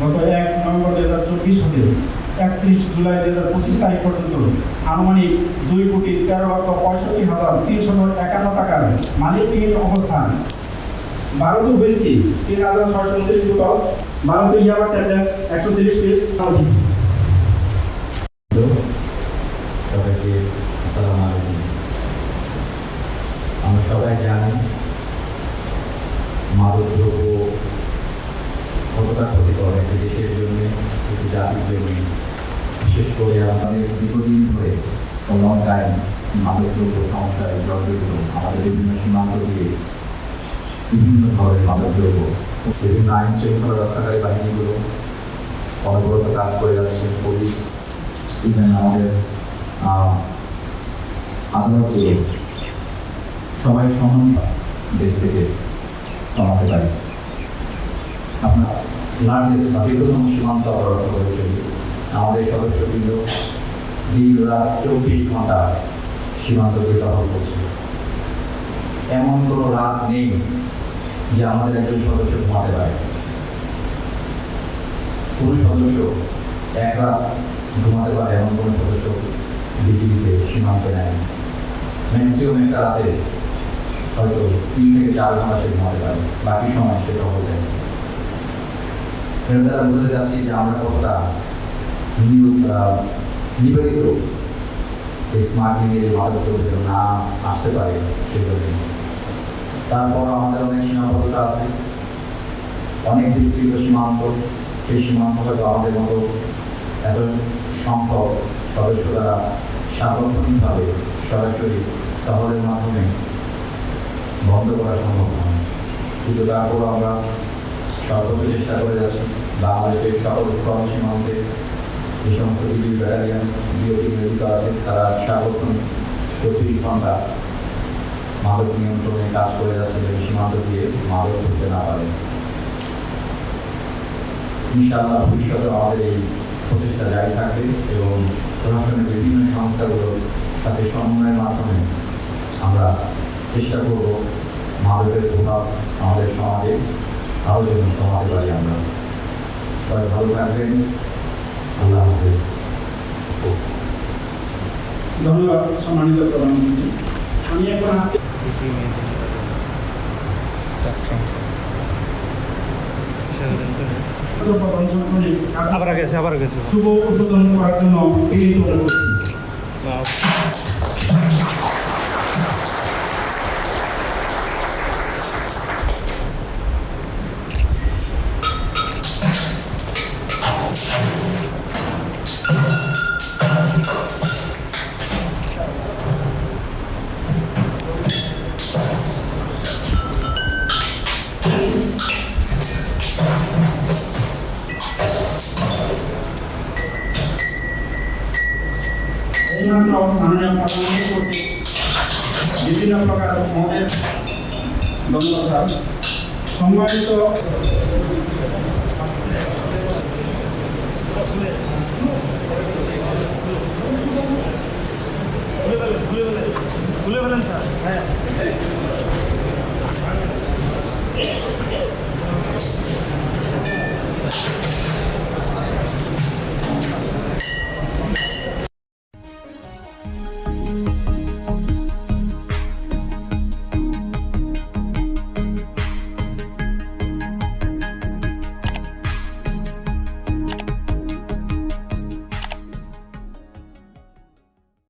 গত 1 নভেম্বর 2024 হতে 31 জুলাই 2025 তারিখ পর্যন্ত আনুমানিক 2,13,65,351 টাকার মালিকহীন অবস্থান 12 হুইস্কি 3,629 বোতল, 12 ইয়াবা ট্যাবলেট 130 পিস। সবাইকে আসসালামু আলাইকুম। আমরা সবাই জানি মাদক দ্রব্য কতটা ক্ষতিকর একটি দেশের জন্য, একটি জাতির জন্য। বিশেষ করে আমাদের দীর্ঘদিন ধরে লং টাইম মাদক দ্রব্য সমস্যায় জর্জরিত। আমাদের বিভিন্ন সীমান্ত দিয়ে বিভিন্ন ধরনের মাদক দ্রব্য, বিভিন্ন আইন শৃঙ্খলা রক্ষাকারী বাহিনীগুলো অনবরত কাজ করে যাচ্ছে। পুলিশ, ইভেন আমাদের আদালতগুলো সবাই সমান দেশ থেকে কমাতে পারে। আপনার লার্জেস্ট বা বৃহত্তম সীমান্ত অবরোধ করেছে আমাদের সদস্যবৃন্দ দিন রাত 24 ঘন্টা সীমান্ত দিয়ে টহল করছে। এমন কোনো রাত নেই যে আমাদের একজন সদস্য ঘুমাতে পারে। কোনো সদস্য এক রাত ঘুমাতে পারে এমন কোনো সদস্য বিজিবিতে সীমান্তে নেয়। ম্যাক্সিমাম একটা রাতে হয়তো 3 থেকে 4 ঘন্টা সে ঘুমাতে পারে, বাকি সময় সে টহল দেয়। এর দ্বারা বোঝাতে চাচ্ছি যে আমরা কতটা নিবেদিত এই স্মাগলিংয়ের মাদক দ্রব্য না আসতে পারে সেগুলো। তারপর আমাদের অনেক সীমাবদ্ধতা আছে, অনেক বিস্তৃত সীমান্ত। সেই সীমান্ত হয়তো আমাদের মতো এত সংখ্যক সদস্য দ্বারা সার্বক্ষণিকভাবে সরাসরি টহলের মাধ্যমে বন্ধ করা সম্ভব নয়, কিন্তু তারপরও আমরা সর্বোচ্চ চেষ্টা করে যাচ্ছি। বাংলাদেশের সকল স্থল সীমান্তে যে সমস্ত বিজিবি ব্যাটালিয়ন বিওপি নিয়োজিত আছে তারা সার্বক্ষণিক 24 ঘন্টা মাদক নিয়ন্ত্রণে কাজ করে যাচ্ছে, যে সীমান্ত দিয়ে মাদক ধরতে না পারে। ইনশাআল্লাহ ভবিষ্যতে আমাদের এই প্রচেষ্টা জারি থাকবে এবং প্রশাসনের বিভিন্ন সংস্থাগুলোর সাথে সমন্বয়ের মাধ্যমে আমরা চেষ্টা করব মাদকের প্রভাব আমাদের সমাজে আরও যেন কমাতে পারি আমরা। সবাই ভালো থাকবেন। আল্লাহ হাফেজ। ধন্যবাদ সম্মানিত প্রধানমন্ত্রী। আমি এখন আজকে আবার গেছে শুভ উদ্বোধন করার জন্য বিনীত অনুরোধ করছি। এইমাত্র মাননীয় প্রধানমন্ত্রী কর্তৃক বিভিন্ন প্রকার মদের, ধন্যবাদ স্যার। সম্মানিত খুলে ফেলেন স্যার। হ্যাঁ